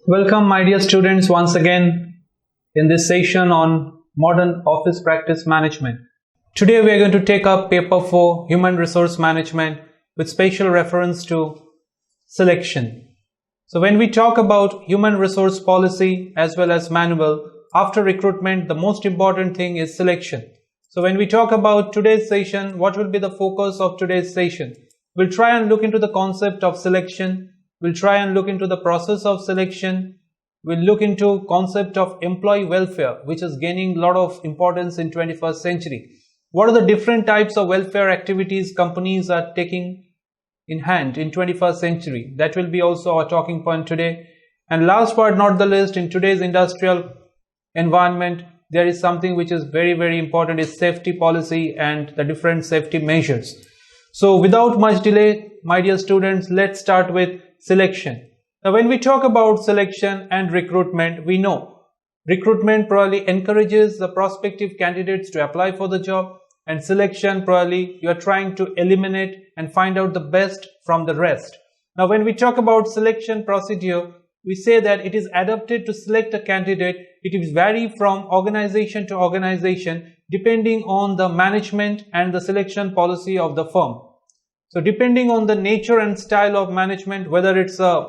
Welcome, my dear students, once again in this session on modern office practice management. Today we are going to take up paper 4, human resource management, with special reference to selection. So when we talk about human resource policy as well as manual, after recruitment, the most important thing is selection. So when we talk about today's session, what will be the focus of today's session? We'll try and look into the concept of selection. We'll try and look into the process of selection. We'll look into concept of employee welfare, which is gaining a lot of importance in 21st century. What are the different types of welfare activities companies are taking in hand in 21st century? That will be also our talking point today. And last but not the least, in today's industrial environment, there is something which is very, very important, is safety policy and the different safety measures. So without much delay, my dear students, let's start with selection. Now, when we talk about selection and recruitment, we know recruitment probably encourages the prospective candidates to apply for the job, and selection probably you are trying to eliminate and find out the best from the rest. Now, when we talk about selection procedure, we say that it is adapted to select a candidate. It is vary from organization to organization depending on the management and the selection policy of the firm. So depending on the nature and style of management, whether it's a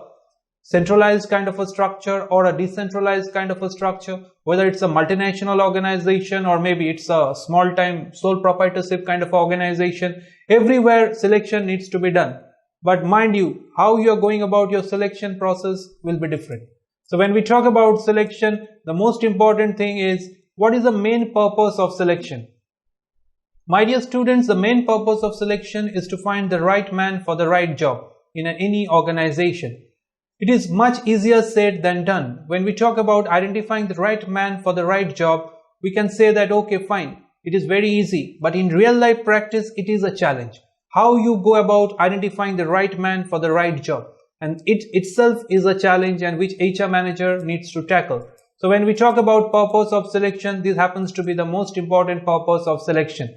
centralized kind of a structure or a decentralized kind of a structure, whether it's a multinational organization or maybe it's a small-time sole proprietorship kind of organization, everywhere selection needs to be done. But mind you, how you are going about your selection process will be different. So when we talk about selection, the most important thing is, what is the main purpose of selection? My dear students, the main purpose of selection is to find the right man for the right job in any organization. It is much easier said than done. When we talk about identifying the right man for the right job, we can say that, okay, fine, it is very easy. But in real life practice, it is a challenge. How you go about identifying the right man for the right job. And it itself is a challenge and which HR manager needs to tackle. So when we talk about purpose of selection, this happens to be the most important purpose of selection.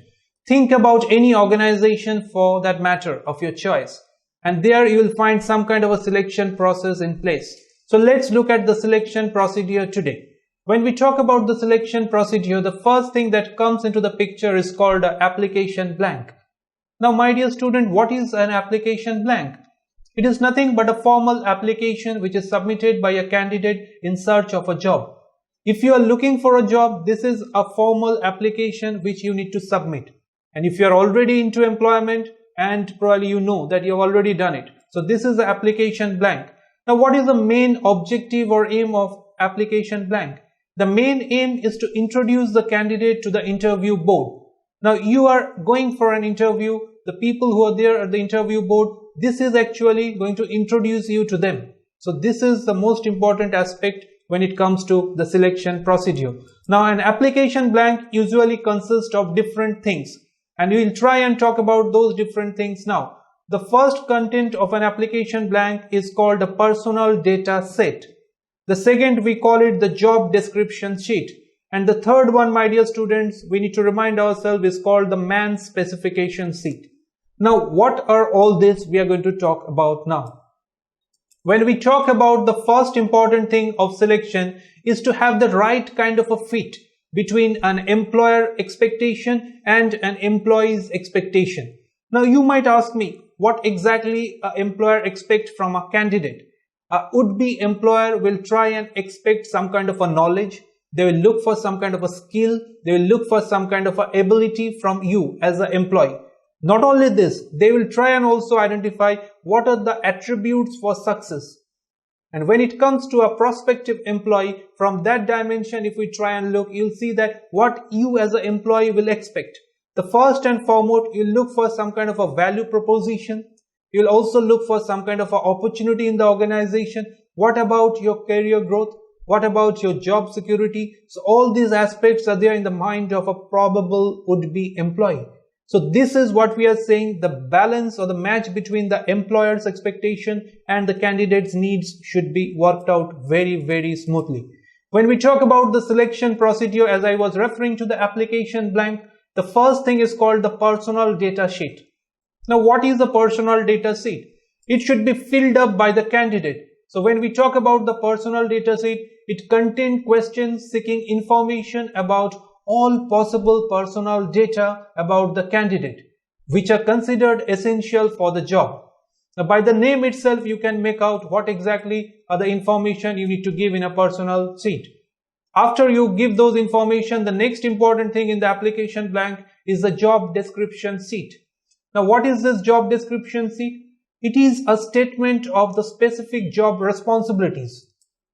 Think about any organization for that matter of your choice, and there you will find some kind of a selection process in place. So let's look at the selection procedure today. When we talk about the selection procedure, the first thing that comes into the picture is called an application blank. Now, my dear student, what is an application blank? It is nothing but a formal application which is submitted by a candidate in search of a job. If you are looking for a job, this is a formal application which you need to submit. And if you are already into employment, and probably you know that you have already done it. So this is the application blank. Now, what is the main objective or aim of application blank? The main aim is to introduce the candidate to the interview board. Now, you are going for an interview. The people who are there at the interview board, this is actually going to introduce you to them. So this is the most important aspect when it comes to the selection procedure. Now, an application blank usually consists of different things. And we will try and talk about those different things now. The first content of an application blank is called a personal data set. The second, we call it the job description sheet. And the third one, my dear students, we need to remind ourselves, is called the man specification sheet. Now, what are all this we are going to talk about now? When we talk about the first important thing of selection is to have the right kind of a fit between an employer expectation and an employee's expectation. Now, you might ask me, what exactly an employer expects from a candidate? A would-be employer will try and expect some kind of a knowledge. They will look for some kind of a skill. They will look for some kind of a ability from you as an employee. Not only this, they will try and also identify what are the attributes for success. And when it comes to a prospective employee, from that dimension, if we try and look, you'll see that what you as an employee will expect. The first and foremost, you'll look for some kind of a value proposition. You'll also look for some kind of an opportunity in the organization. What about your career growth? What about your job security? So all these aspects are there in the mind of a probable would-be employee. So this is what we are saying, the balance or the match between the employer's expectation and the candidate's needs should be worked out very, very smoothly. When we talk about the selection procedure, as I was referring to the application blank, the first thing is called the personal data sheet. Now, what is the personal data sheet? It should be filled up by the candidate. So when we talk about the personal data sheet, it contains questions seeking information about all possible personal data about the candidate, which are considered essential for the job. Now, by the name itself, you can make out what exactly are the information you need to give in a personal sheet. After you give those information, the next important thing in the application blank is the job description sheet. Now, what is this job description sheet? It is a statement of the specific job responsibilities.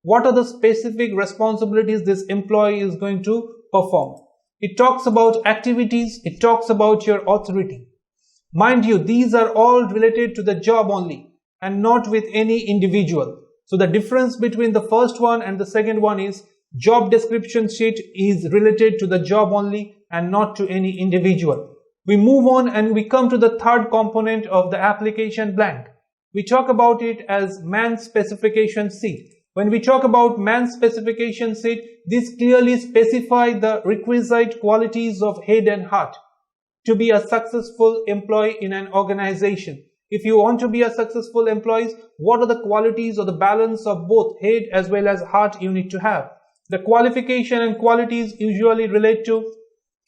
What are the specific responsibilities this employee is going to perform? It talks about activities, it talks about your authority. Mind you, these are all related to the job only and not with any individual. So the difference between the first one and the second one is job description sheet is related to the job only and not to any individual. We move on and we come to the third component of the application blank. We talk about it as man specification sheet. When we talk about man specification sheet, this clearly specifies the requisite qualities of head and heart to be a successful employee in an organization. If you want to be a successful employee, what are the qualities or the balance of both head as well as heart you need to have? The qualification and qualities usually relate to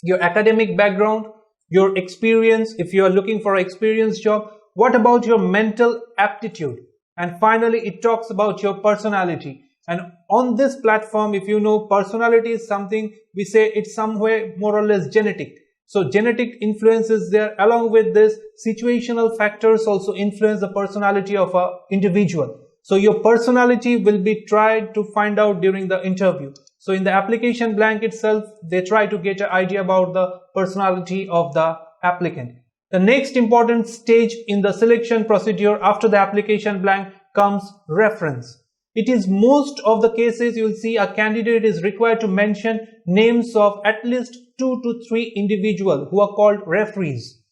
your academic background, your experience, if you are looking for an experienced job. What about your mental aptitude? And finally, it talks about your personality. And on this platform, if you know, personality is something we say it's somewhere more or less genetic. So genetic influences there. Along with this, situational factors also influence the personality of an individual. So your personality will be tried to find out during the interview. So in the application blank itself, they try to get an idea about the personality of the applicant. The next important stage in the selection procedure after the application blank comes reference. It is most of the cases you will see a candidate is required to mention names of at least 2 to 3 individuals who are called referees.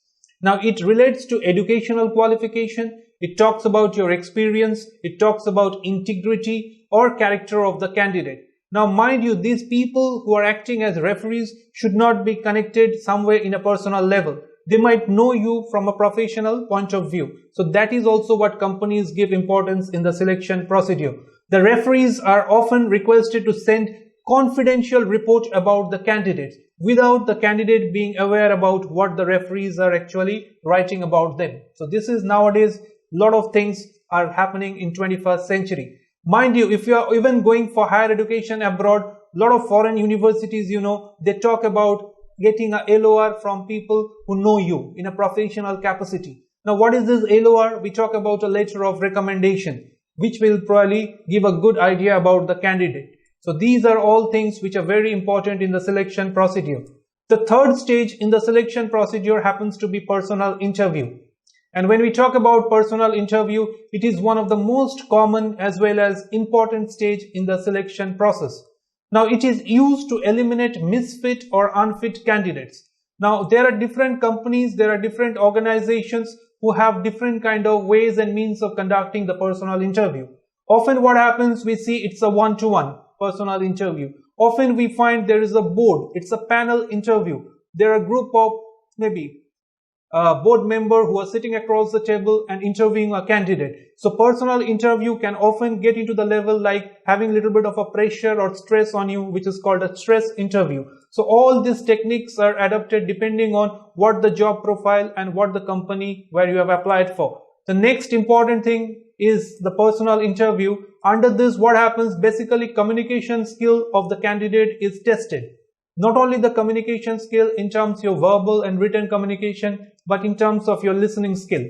Now it relates to educational qualification, it talks about your experience, it talks about integrity or character of the candidate. Now mind you, these people who are acting as referees should not be connected somewhere in a personal level. They might know you from a professional point of view. So that is also what companies give importance in the selection procedure. The referees are often requested to send confidential report about the candidates without the candidate being aware about what the referees are actually writing about them. So this is nowadays, a lot of things are happening in 21st century. Mind you, if you are even going for higher education abroad, a lot of foreign universities, you know, they talk about getting a LOR from people who know you in a professional capacity. Now what is this LOR? We talk about a letter of recommendation, which will probably give a good idea about the candidate. So these are all things which are very important in the selection procedure. The third stage in the selection procedure happens to be personal interview. And when we talk about personal interview, it is one of the most common as well as important stage in the selection process. Now it is used to eliminate misfit or unfit candidates. Now there are different companies, there are different organizations who have different kind of ways and means of conducting the personal interview. Often what happens, we see it's a one-to-one personal interview. Often we find there is a board, it's a panel interview. There are a group of maybe board member who are sitting across the table and interviewing a candidate. So personal interview can often get into the level like having a little bit of a pressure or stress on you, which is called a stress interview. So all these techniques are adapted depending on what the job profile and what the company where you have applied for. The next important thing is the personal interview. Under this, what happens, basically communication skill of the candidate is tested. Not only the communication skill in terms of your verbal and written communication, but in terms of your listening skill.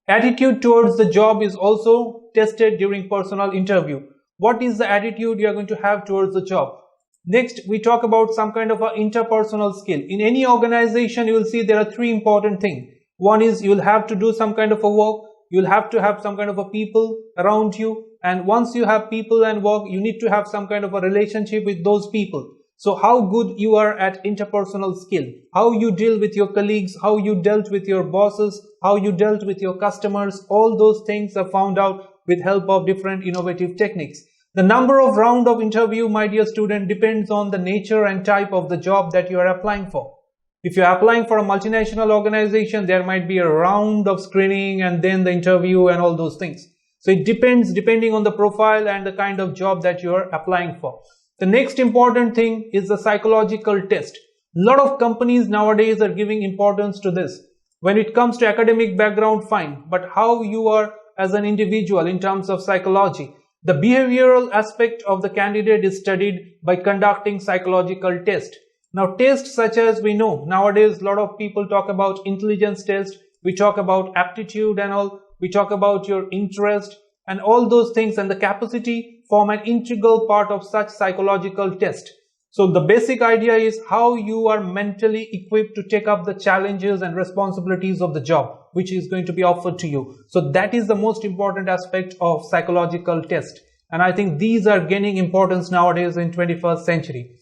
Attitude towards the job is also tested during personal interview. What is the attitude you are going to have towards the job? Next, we talk about some kind of an interpersonal skill. In any organization, you will see there are 3 important things. One is you will have to do some kind of a work. you'll have to have some kind of a people around you. And once you have people and work, you need to have some kind of a relationship with those people. So how good you are at interpersonal skill, how you deal with your colleagues, how you dealt with your bosses, how you dealt with your customers, all those things are found out with help of different innovative techniques. The number of round of interview, my dear student, depends on the nature and type of the job that you are applying for. If you are applying for a multinational organization, there might be a round of screening and then the interview and all those things. So it depends depending on the profile and the kind of job that you are applying for. The next important thing is the psychological test. A lot of companies nowadays are giving importance to this. When it comes to academic background, fine, but how you are as an individual in terms of psychology. The behavioral aspect of the candidate is studied by conducting psychological test. Now tests such as we know nowadays a lot of people talk about intelligence test, we talk about aptitude and all, we talk about your interest and all those things, and the capacity form an integral part of such psychological test. So the basic idea is how you are mentally equipped to take up the challenges and responsibilities of the job which is going to be offered to you. So that is the most important aspect of psychological test. And I think these are gaining importance nowadays in 21st century.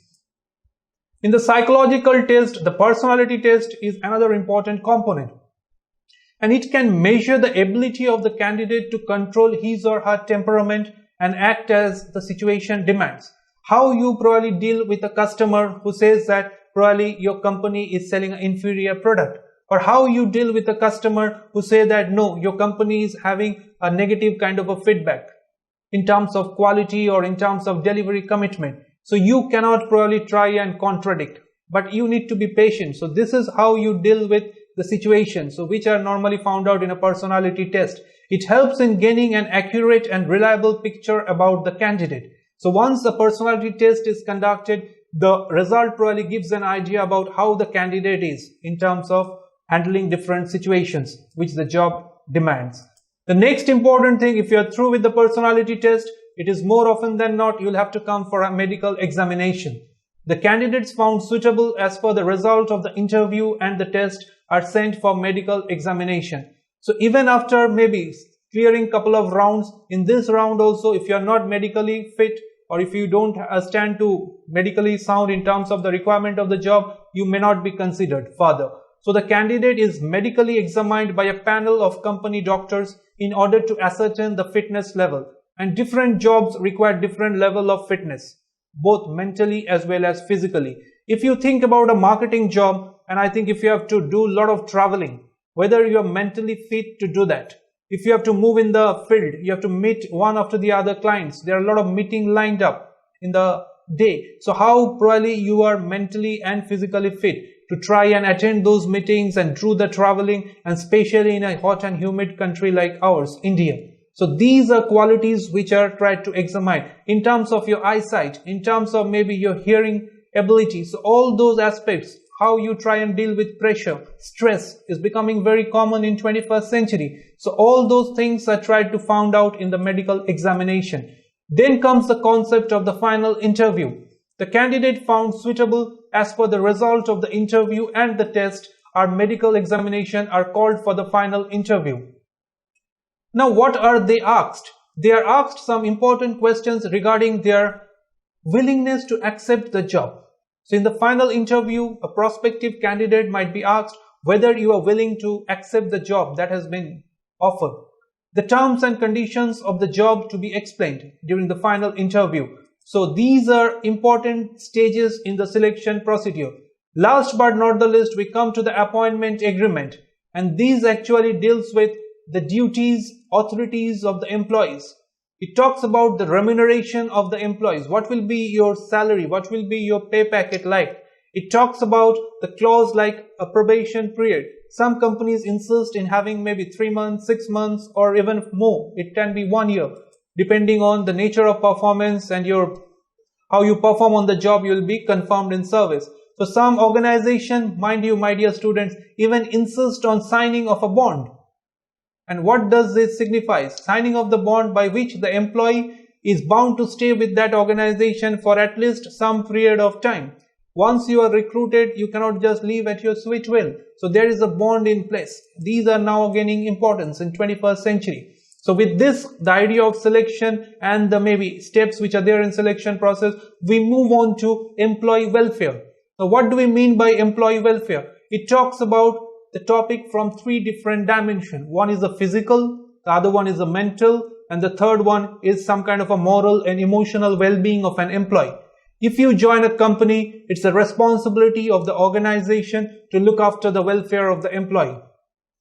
In the psychological test, the personality test is another important component. And it can measure the ability of the candidate to control his or her temperament and act as the situation demands. How you probably deal with a customer who says that probably your company is selling an inferior product, or how you deal with a customer who say that no, your company is having a negative kind of a feedback in terms of quality or in terms of delivery commitment. So you cannot probably try and contradict, but you need to be patient. So this is how you deal with the situation, so which are normally found out in a personality test. It helps in gaining an accurate and reliable picture about the candidate. So once the personality test is conducted, the result probably gives an idea about how the candidate is in terms of handling different situations which the job demands. The next important thing, if you are through with the personality test, it is more often than not you will have to come for a medical examination. The candidates found suitable as per the result of the interview and the test are sent for medical examination. So even after maybe clearing couple of rounds, in this round also, if you are not medically fit or if you don't stand to medically sound in terms of the requirement of the job, you may not be considered further. So the candidate is medically examined by a panel of company doctors in order to ascertain the fitness level. And different jobs require different level of fitness, both mentally as well as physically. If you think about a marketing job, and I think if you have to do a lot of traveling, whether you are mentally fit to do that, if you have to move in the field, you have to meet one after the other clients, there are a lot of meetings lined up in the day. So how probably you are mentally and physically fit to try and attend those meetings and do the traveling, and especially in a hot and humid country like ours, India. So these are qualities which are tried to examine in terms of your eyesight, in terms of maybe your hearing ability. So all those aspects, how you try and deal with pressure, stress is becoming very common in 21st century. So all those things are tried to find out in the medical examination. Then comes the concept of the final interview. The candidate found suitable as per the result of the interview and the test or medical examination are called for the final interview. Now what are they asked? They are asked some important questions regarding their willingness to accept the job. So in the final interview, a prospective candidate might be asked whether you are willing to accept the job that has been offered. The terms and conditions of the job to be explained during the final interview. So these are important stages in the selection procedure. Last but not the least, we come to the appointment agreement, and these actually deals with the duties, authorities of the employees. It talks about the remuneration of the employees. What will be your salary? What will be your pay packet like? It talks about the clause like a probation period. Some companies insist in having maybe 3 months, 6 months, or even more. It can be 1 year. Depending on the nature of performance and how you perform on the job, you will be confirmed in service. So some organization, mind you, my dear students, even insist on signing of a bond. And what does this signify? Signing of the bond by which the employee is bound to stay with that organization for at least some period of time. Once you are recruited, you cannot just leave at your sweet will. So there is a bond in place. These are now gaining importance in 21st century. So with this, the idea of selection and the maybe steps which are there in selection process, we move on to employee welfare. Now what do we mean by employee welfare? It talks about the topic from three different dimensions. One is the physical, the other one is the mental, and the third one is some kind of a moral and emotional well-being of an employee. If you join a company, it's the responsibility of the organization to look after the welfare of the employee.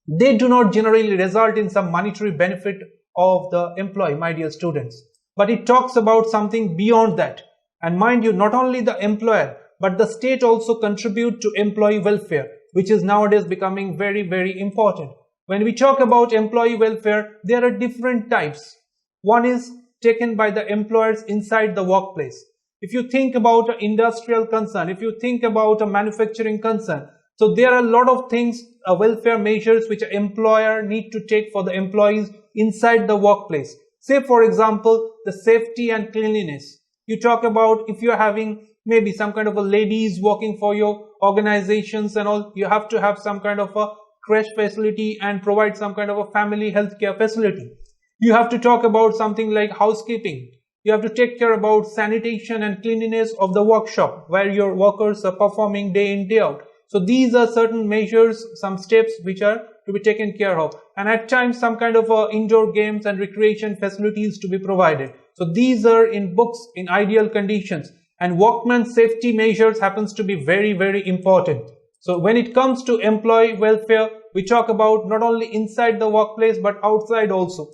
They do not generally result in some monetary benefit of the employee, my dear students. But it talks about something beyond that. And mind you, not only the employer, but the state also contribute to employee welfare, which is nowadays becoming very, very important. When we talk about employee welfare, there are different types. One is taken by the employers inside the workplace. If you think about an industrial concern, if you think about a manufacturing concern, so there are a lot of things, welfare measures which an employer need to take for the employees inside the workplace. Say for example, the safety and cleanliness. You talk about if you're having maybe some kind of a ladies working for your organizations and all, you have to have some kind of a creche facility and provide some kind of a family healthcare facility. You have to talk about something like housekeeping. You have to take care about sanitation and cleanliness of the workshop where your workers are performing day in, day out. So these are certain measures, some steps which are to be taken care of. And at times some kind of indoor games and recreation facilities to be provided. So these are in books in ideal conditions. And workman's safety measures happens to be very, very important. So when it comes to employee welfare, we talk about not only inside the workplace but outside also.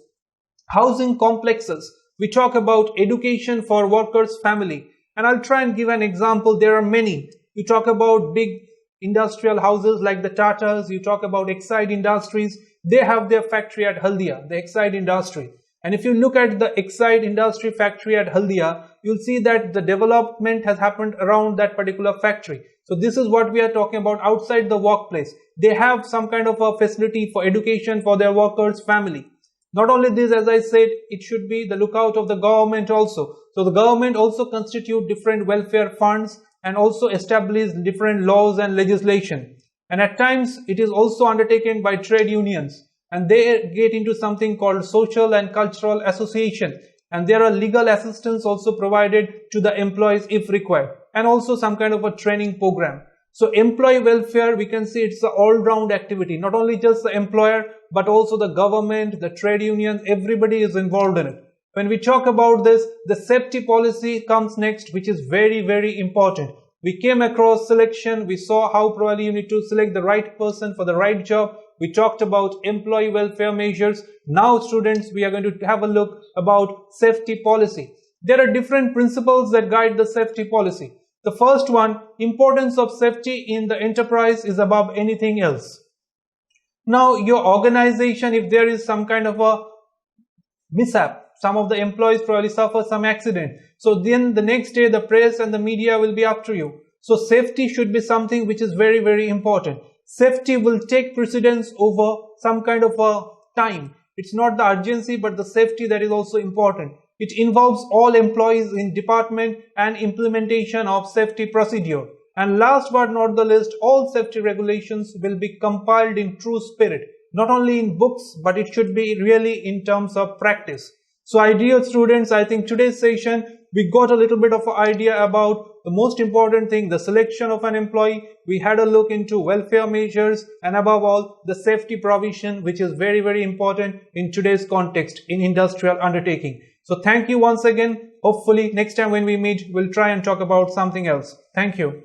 Housing complexes. We talk about education for workers' family. And I'll try and give an example. There are many. You talk about big industrial houses like the Tatas. You talk about Exide Industries. They have their factory at Haldia, the Exide industry. And if you look at the Exide industry factory at Haldia, you'll see that the development has happened around that particular factory. So this is what we are talking about outside the workplace. They have some kind of a facility for education for their workers' family. Not only this, as I said, it should be the lookout of the government also. So the government also constitute different welfare funds and also establish different laws and legislation. And at times it is also undertaken by trade unions. And they get into something called social and cultural association. And there are legal assistance also provided to the employees if required. And also some kind of a training program. So employee welfare, we can see it's an all-round activity. Not only just the employer, but also the government, the trade unions, everybody is involved in it. When we talk about this, the safety policy comes next, which is very, very important. We came across selection. We saw how probably you need to select the right person for the right job. We talked about employee welfare measures. Now, students, we are going to have a look about safety policy. There are different principles that guide the safety policy. The first one, importance of safety in the enterprise is above anything else. Now, your organization, if there is some kind of a mishap, some of the employees probably suffer some accident. So then the next day, the press and the media will be after you. So safety should be something which is very, very important. Safety will take precedence over some kind of a time. It's not the urgency, but the safety that is also important. It involves all employees in department and implementation of safety procedure. And last but not the least, all safety regulations will be compiled in true spirit, not only in books, but it should be really in terms of practice. So dear students, I think today's session, we got a little bit of an idea about the most important thing, the selection of an employee. We had a look into welfare measures and above all, the safety provision, which is very, very important in today's context in industrial undertaking. So thank you once again. Hopefully next time when we meet, we'll try and talk about something else. Thank you.